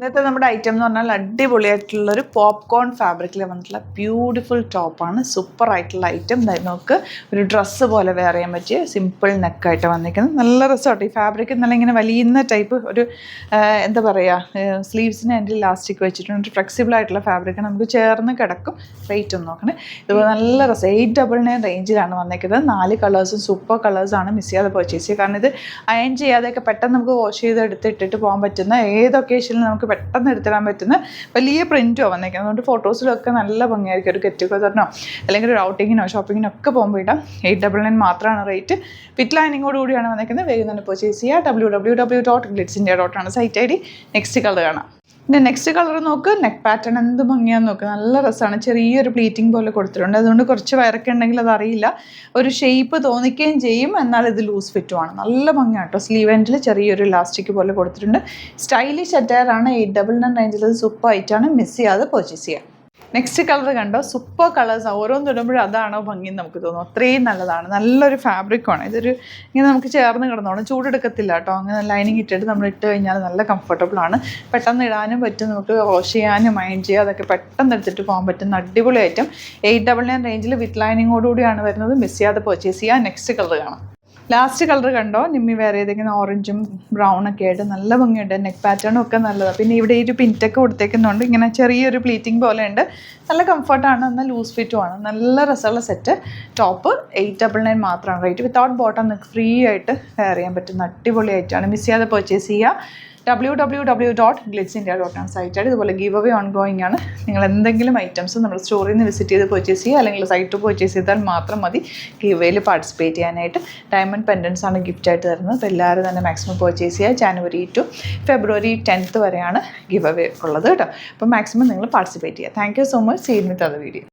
ഇന്നത്തെ നമ്മുടെ ഐറ്റം എന്ന് പറഞ്ഞാൽ അടിപൊളിയായിട്ടുള്ളൊരു പോപ്കോൺ ഫാബ്രിക്കിൽ വന്നിട്ടുള്ള ബ്യൂട്ടിഫുൾ ടോപ്പാണ്. സൂപ്പർ ആയിട്ടുള്ള ഐറ്റം. നമുക്ക് ഒരു ഡ്രസ്സ് പോലെ വെയർ ചെയ്യാൻ പറ്റിയ സിമ്പിൾ നെക്കായിട്ട് വന്നിരിക്കുന്നത്. നല്ല രസമായിട്ട് ഈ ഫാബ്രിക് നല്ല ഇങ്ങനെ വലിയുന്ന ടൈപ്പ് ഒരു എന്താ പറയുക, സ്ലീവ്സിന് എൻ്റെ ഇലാസ്റ്റിക് വെച്ചിട്ടുണ്ട്. ഫ്ലെക്സിബിൾ ആയിട്ടുള്ള ഫാബ്രിക്കാണ്, നമുക്ക് ചേർന്ന് കിടക്കും. റേറ്റ് ഒന്ന് നോക്കണേ. ഇതുപോലെ നല്ല രസം 899 റേഞ്ചിലാണ് വന്നിരിക്കുന്നത്. 4 കളേഴ്സും സൂപ്പർ കളേഴ്സാണ്. മിസ് ചെയ്യാതെ പർച്ചേസ് ചെയ്യുക. കാരണം ഇത് അയൺ ചെയ്യാതെയൊക്കെ പെട്ടെന്ന് നമുക്ക് വാഷ് ചെയ്ത് എടുത്തിട്ടിട്ട് പോകാൻ പറ്റുന്ന, ഏത് ഒക്കേഷനിൽ നമുക്ക് പെട്ടെന്ന് എടുത്തിടാൻ പറ്റുന്ന വലിയ പ്രിൻറ്റോ വന്നേക്കുന്നത്. അതുകൊണ്ട് ഫോട്ടോസിലൊക്കെ നല്ല ഭംഗിയായിരിക്കും. ഒരു ഗെറ്റ് ടുഗദറിനോ അല്ലെങ്കിൽ ഒരു ഔട്ടിങ്ങിനോ ഷോപ്പിങ്ങിനോ ഒക്കെ പോകുമ്പോൾ ഇടാം. 899 മാത്രമാണ് റേറ്റ്. വിത്ത് ലൈനിങ്ങോട് കൂടിയാണ് വന്നേക്കുന്നത്. വേഗം തന്നെ പർച്ചേസ് ചെയ്യുക. www.glitzindia.com ആണ് site I D. Next colour കാണാം. പിന്നെ നെക്സ്റ്റ് കളർ നോക്ക്. നെക്ക് പാറ്റേൺ എന്ത് ഭംഗിയാന്ന് നോക്ക്. നല്ല രസമാണ്. ചെറിയൊരു പ്ലീറ്റിംഗ് പോലെ കൊടുത്തിട്ടുണ്ട്. അതുകൊണ്ട് കുറച്ച് വയറൊക്കെ ഉണ്ടെങ്കിൽ അതറിയില്ല, ഒരു ഷേപ്പ് തോന്നിക്കുകയും ചെയ്യും. എന്നാൽ ഇത് ലൂസ് ഫിറ്റുമാണ്. നല്ല ഭംഗിയാണ് കേട്ടോ. സ്ലീവ് എൻഡിൽ ചെറിയൊരു ഇലാസ്റ്റിക് പോലെ കൊടുത്തിട്ടുണ്ട്. സ്റ്റൈലിഷ് അറ്റയറാണ്. 899 റേഞ്ചിൽ സൂപ്പർ ആയിട്ടാണ്. മിസ് ചെയ്യാതെ പർച്ചേസ് ചെയ്യുക. നെക്സ്റ്റ് കളർ കണ്ടോ. Super colours. ഓരോന്ന് തൊടുമ്പോഴും അതാണോ ഭംഗി നമുക്ക് തോന്നും. അത്രയും നല്ലതാണ്. നല്ലൊരു ഫാബ്രിക്കാണ്. ഇതൊരു ഇങ്ങനെ നമുക്ക് ചേർന്ന് കിടന്നോളും. ചൂടെടുക്കത്തില്ല കേട്ടോ. അങ്ങനെ ലൈനിങ് ഇട്ടിട്ട് നമ്മൾ ഇട്ട് കഴിഞ്ഞാൽ നല്ല കംഫർട്ടബിൾ ആണ്. പെട്ടെന്ന് ഇടാനും പറ്റും. നമുക്ക് വാഷ് ചെയ്യാനും അയൺ ചെയ്യാം. അതൊക്കെ പെട്ടെന്ന് എടുത്തിട്ട് പോകാൻ പറ്റുന്ന അടിപൊളി ഐറ്റം. 899 റേഞ്ചിൽ വിത്ത് ലൈനിങ്ങോടുകൂടിയാണ് വരുന്നത്. മിസ് ചെയ്യാതെ പർച്ചേസ് ചെയ്യുക. നെക്സ്റ്റ് കളർ കാണാം. ലാസ്റ്റ് കളർ കണ്ടോ. നിമ്മി വേറെ ഏതെങ്കിലും ഓറഞ്ചും ബ്രൗൺ ഒക്കെ ആയിട്ട് നല്ല ഭംഗിയുണ്ട്. നെക്ക് പാറ്റേണും ഒക്കെ നല്ലതാണ്. പിന്നെ ഇവിടെ ഒരു പിൻറ്റൊക്കെ കൊടുത്തേക്കുന്നുണ്ട്. ഇങ്ങനെ ചെറിയൊരു പ്ലീറ്റിംഗ് പോലെ ഉണ്ട്. നല്ല കംഫർട്ടാണ്. എന്നാൽ ലൂസ് ഫിറ്റുമാണ്. നല്ല രസമുള്ള സെറ്റ്. ടോപ്പ് 899 മാത്രമാണ് റേറ്റ്. വിത്തൗട്ട് ബോട്ടം നിങ്ങൾക്ക് ഫ്രീ ആയിട്ട് വെയർ ചെയ്യാൻ പറ്റുന്ന അടിപൊളിയായിട്ടാണ്. മിസ് ചെയ്യാതെ പർച്ചേസ് ചെയ്യുക. www.glitzindia.com സൈറ്റായിട്ട്. ഇതുപോലെ ഗീവ് അവേ ഓൺഗോയിങ് ആണ്. നിങ്ങൾ എന്തെങ്കിലും ഐറ്റംസ് നമ്മുടെ സ്റ്റോറിൽ നിന്ന് വിസിറ്റ് ചെയ്ത് പർച്ചേസ് ചെയ്യുക, അല്ലെങ്കിൽ സൈറ്റ് പർച്ചേസ് ചെയ്താൽ മാത്രം മതി ഗീവ് അവേയിൽ പാർട്ടിസിപ്പേറ്റ് ചെയ്യാനായിട്ട്. ഡയമണ്ട് പെൻഡൻസ് ആണ് ഗിഫ്റ്റായിട്ട് തരുന്നത്. അപ്പോൾ എല്ലാവരും തന്നെ മാക്സിമം പർച്ചേസ് ചെയ്യുക. ജാനുവരി ടു ഫെബ്രുവരി 10th വരെയാണ് ഗീവ് അവേ ഉള്ളത് കേട്ടോ. അപ്പോൾ മാക്സിമം നിങ്ങൾ പാർട്ടിസിപ്പേറ്റ് ചെയ്യുക. Thank you so much. See you with other video.